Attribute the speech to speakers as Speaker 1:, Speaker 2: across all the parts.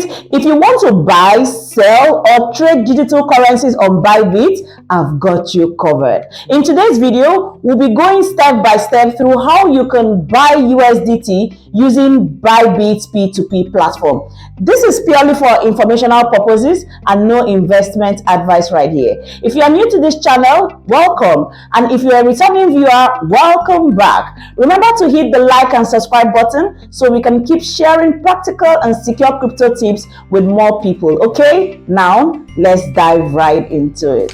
Speaker 1: Bybit. If you want to buy, sell, or trade digital currencies on Bybit, I've got you covered. In today's video, we'll be going step by step through how you can buy USDT using Bybit P2P platform. This is purely for informational purposes and no investment advice right here. If you are new to this channel, welcome. And if you're a returning viewer, welcome back. Remember to hit the like and subscribe button so we can keep sharing practical and secure crypto tips with more people. Okay, now let's dive right into it.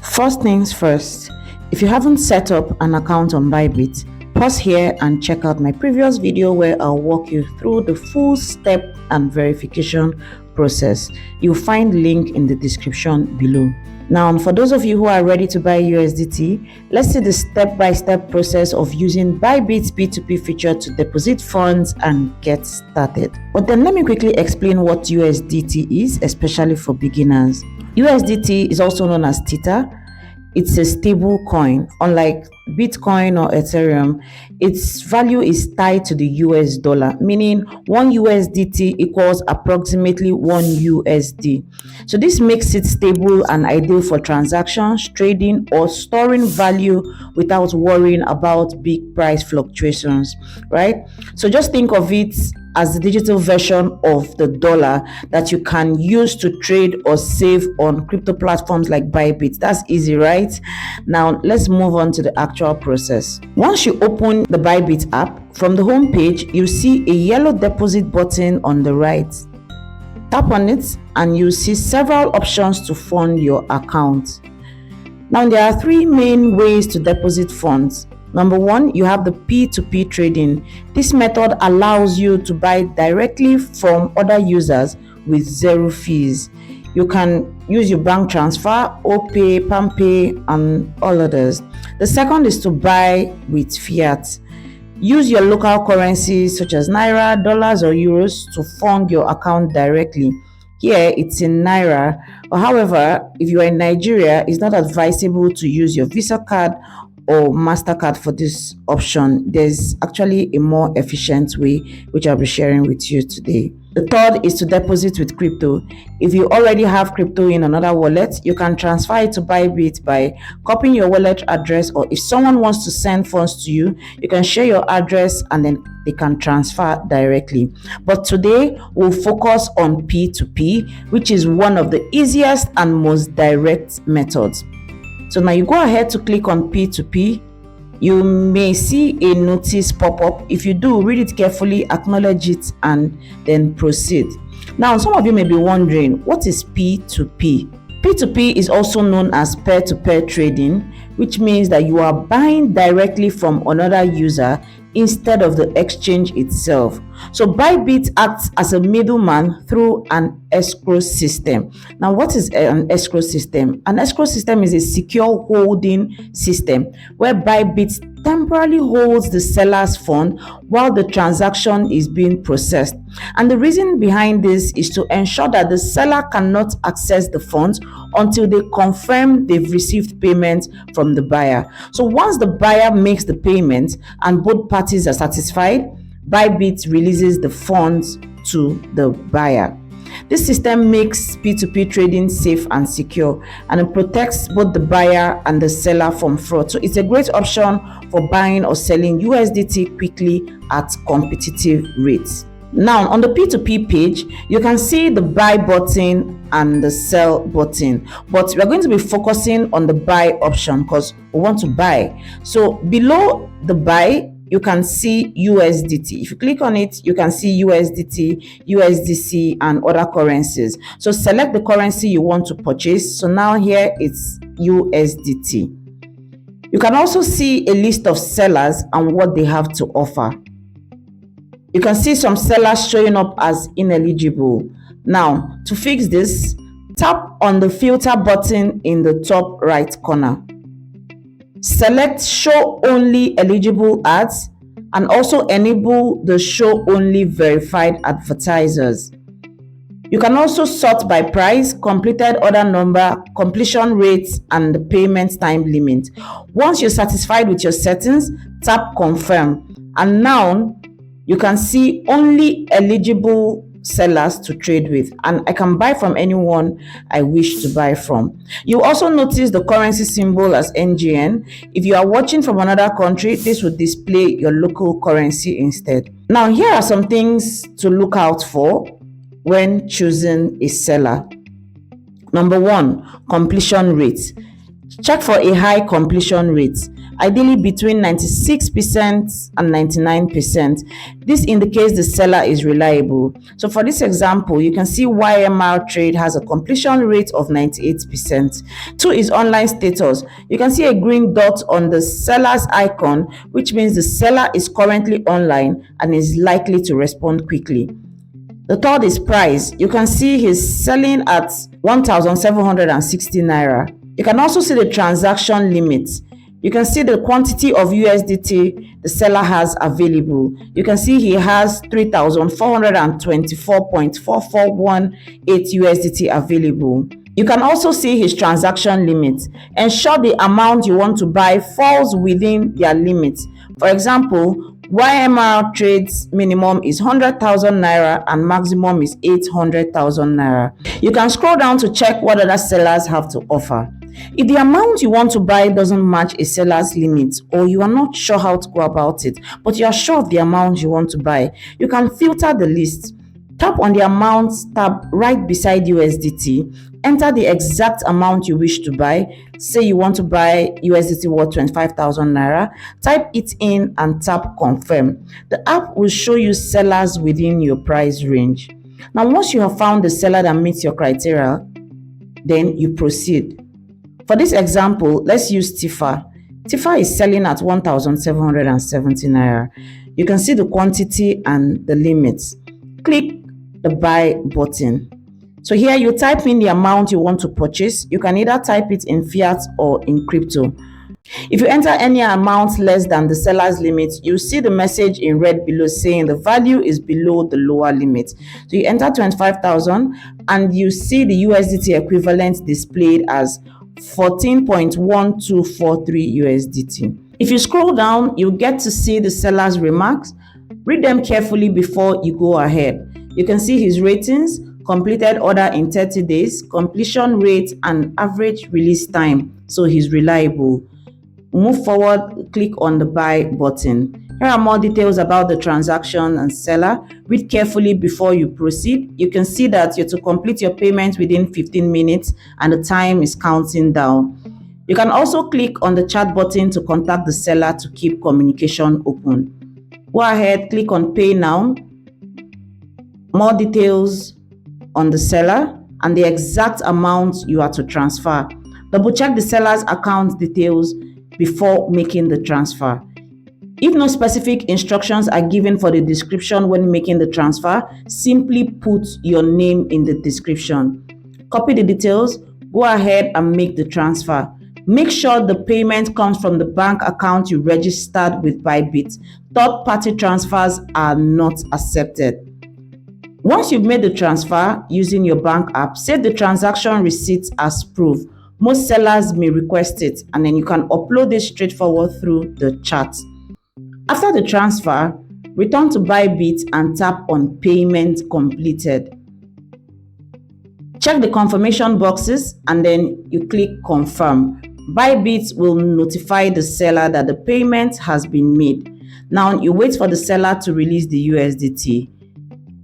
Speaker 1: First things first, if you haven't set up an account on Bybit, pause here and check out my previous video where I'll walk you through the full step and verification process. You'll find link in the description below. Now, for those of you who are ready to buy USDT, let's see the step-by-step process of using Bybit's P2P feature to deposit funds and get started. But then let me quickly explain what USDT is, especially for beginners. USDT is also known as Tether. It's a stable coin. Unlike Bitcoin or Ethereum, its value is tied to the US dollar, meaning 1 USDT equals approximately 1 USD. So this makes it stable and ideal for transactions, trading, or storing value without worrying about big price fluctuations, right? So just think of it as the digital version of the dollar that you can use to trade or save on crypto platforms like Bybit. That's easy, right? Now, let's move on to the actual process. Once you open the Bybit app, from the home page, you'll see a yellow deposit button on the right. Tap on it and you'll see several options to fund your account. Now, there are three main ways to deposit funds. Number one, you have the P2P trading. This method allows you to buy directly from other users with zero fees. You can use your bank transfer, OPay, PalmPay, and all others. The second is to buy with fiat. Use your local currencies such as Naira, dollars, or euros to fund your account directly. Here, it's in Naira. However, if you are in Nigeria, it's not advisable to use your Visa card or MasterCard for this option. There's actually a more efficient way, which I'll be sharing with you today. The third is to deposit with crypto. If you already have crypto in another wallet, you can transfer it to Bybit by copying your wallet address, or if someone wants to send funds to you, you can share your address and then they can transfer directly. But today, we'll focus on P2P, which is one of the easiest and most direct methods. So now you go ahead to click on P2P. You may see a notice pop up. If you do, read it carefully, acknowledge it, and then proceed. Now, some of you may be wondering, what is P2P? P2P is also known as peer-to-peer trading, which means that you are buying directly from another user instead of the exchange itself. So Bybit acts as a middleman through an escrow system. Now, what is an escrow system? An escrow system is a secure holding system where Bybit temporarily holds the seller's fund while the transaction is being processed. And the reason behind this is to ensure that the seller cannot access the funds until they confirm they've received payment from the buyer. So once the buyer makes the payment and both parties are satisfied, Bybit releases the funds to the buyer. This system makes P2P trading safe and secure, and it protects both the buyer and the seller from fraud. So it's a great option for buying or selling USDT quickly at competitive rates. Now, on the P2P page, you can see the buy button and the sell button, but we're going to be focusing on the buy option because we want to buy. So below the buy, you can see USDT. If you click on it, you can see USDT, USDC, and other currencies. So select the currency you want to purchase. So now here it's USDT. You can also see a list of sellers and what they have to offer. You can see some sellers showing up as ineligible. Now, to fix this, tap on the filter button in the top right corner. Select show only eligible ads and also enable the show only verified advertisers. You can also sort by price, completed order number, completion rates, and the payment time limit. Once you're satisfied with your settings, tap confirm. And now you can see only eligible sellers to trade with, and I can buy from anyone I wish to buy from. You also notice the currency symbol as NGN. If you are watching from another country, this would display your local currency instead. Now, here are some things to look out for when choosing a seller. Number 1, completion rate. Check for a high completion rate, ideally between 96% and 99%. This indicates the seller is reliable. So for this example, you can see YMR Trade has a completion rate of 98%. 2 is online status. You can see a green dot on the seller's icon, which means the seller is currently online and is likely to respond quickly. The 3rd is price. You can see he's selling at 1,760 naira. You can also see the transaction limit. You can see the quantity of USDT the seller has available. You can see he has 3,424.4418 USDT available. You can also see his transaction limit. Ensure the amount you want to buy falls within their limit. For example, YMR Trade's minimum is 100,000 naira and maximum is 800,000 naira. You can scroll down to check what other sellers have to offer. If the amount you want to buy doesn't match a seller's limit, or you are not sure how to go about it, but you are sure of the amount you want to buy, you can filter the list. Tap on the amount tab right beside USDT. Enter the exact amount you wish to buy. Say you want to buy USDT worth 25,000 naira. Type it in and tap confirm. The app will show you sellers within your price range. Now, once you have found the seller that meets your criteria, then you proceed. For this example, let's use Tifa. Tifa is selling at 1,770 naira. You can see the quantity and the limits. Click the buy button. So here you type in the amount you want to purchase. You can either type it in fiat or in crypto. If you enter any amount less than the seller's limit, you see the message in red below saying the value is below the lower limit. So you enter 25,000 and you see the USDT equivalent displayed as 14.1243 USDT. If you scroll down, you get to see the seller's remarks. Read them carefully before you go ahead. You can see his ratings, completed order in 30 days, completion rate, and average release time. So he's reliable. Move forward, click on the buy button. Here are more details about the transaction and seller. Read carefully before you proceed. You can see that you're to complete your payment within 15 minutes and the time is counting down. You can also click on the chat button to contact the seller to keep communication open. Go ahead, click on pay now. More details on the seller and the exact amount you are to transfer. Double check the seller's account details before making the transfer. If no specific instructions are given for the description when making the transfer, simply put your name in the description. Copy the details, go ahead and make the transfer. Make sure the payment comes from the bank account you registered with Bybit. Third-party transfers are not accepted. Once you've made the transfer using your bank app, save the transaction receipt as proof. Most sellers may request it, and then you can upload it straightforward through the chat. After the transfer, return to Bybit and tap on Payment Completed. Check the confirmation boxes and then you click Confirm. Bybit will notify the seller that the payment has been made. Now you wait for the seller to release the USDT.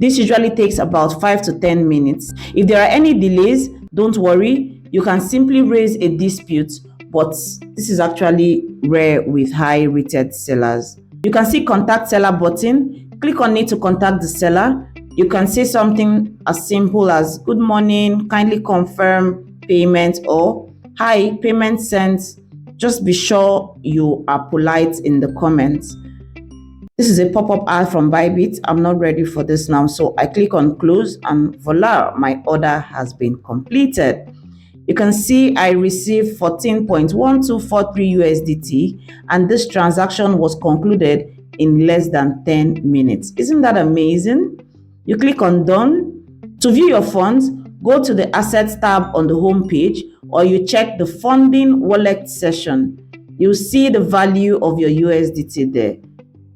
Speaker 1: This usually takes about 5 to 10 minutes. If there are any delays, don't worry. You can simply raise a dispute, but this is actually rare with high-rated sellers. You can see Contact Seller button. Click on it to contact the seller. You can say something as simple as, "Good morning, kindly confirm payment," or "Hi, payment sent." Just be sure you are polite in the comments. This is a pop-up ad from Bybit. I'm not ready for this now, so I click on Close and voila, my order has been completed. You can see I received 14.1243 USDT and this transaction was concluded in less than 10 minutes. Isn't that amazing? You click on Done. To view your funds, go to the Assets tab on the home page or you check the Funding Wallet section. You'll see the value of your USDT there.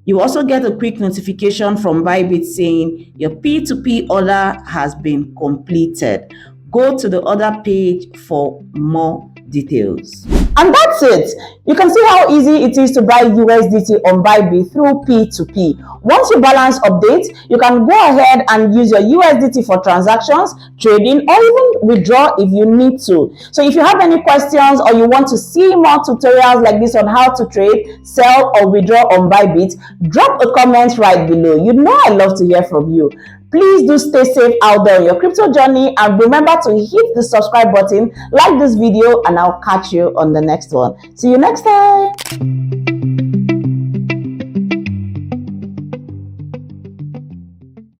Speaker 1: You also get a quick notification from Bybit saying your P2P order has been completed. Go to the order page for more details. And that's it. You can see how easy it is to buy USDT on Bybit through P2P. Once your balance updates, you can go ahead and use your USDT for transactions, trading, or even withdraw if you need to. So if you have any questions or you want to see more tutorials like this on how to trade, sell, or withdraw on Bybit, drop a comment right below. You know I love to hear from you. Please do stay safe out there on your crypto journey, and remember to hit the subscribe button, like this video, and I'll catch you on the next one. See you next time.